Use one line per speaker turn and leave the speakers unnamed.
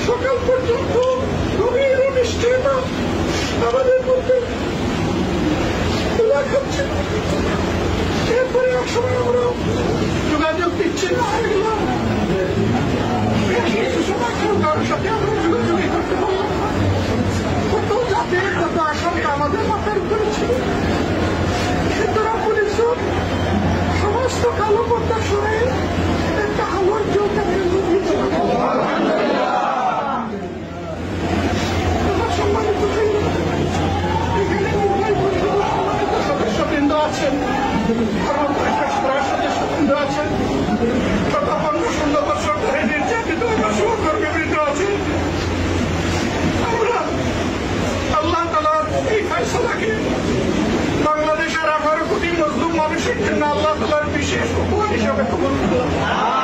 সকাল পর্যন্ত গভীর অনিশ্চয়তা আমাদের মধ্যে তোলা খাচ্ছে। এরপরে এক সময় আমরা যোগাযোগ দিচ্ছি না, কিছু সময় কেউ কারোর সাথে আমরা যোগাযোগই করতে পারলাম না। কত জাতির কত আশঙ্কা আমাদের মাথার উপরে ছিল। সুতরাং পুলিশ সমস্ত কালো পর্দা সরে একটা আলোর চোখ সম্মানিত সদস্যবৃন্দ আছেন, সদস্যবৃন্দ আছেন, গত 15-16 বছর ধরে নির্যাতিত সহকর্মীবৃন্দ আছেন। আমরা আল্লাহ তাআলার এই ফয়সালাকে বাংলাদেশের 18 কোটি মুসলিম মানুষের জন্য আল্লাহ তাআলার বিশেষ উপহার হিসাবে কবুল করলাম।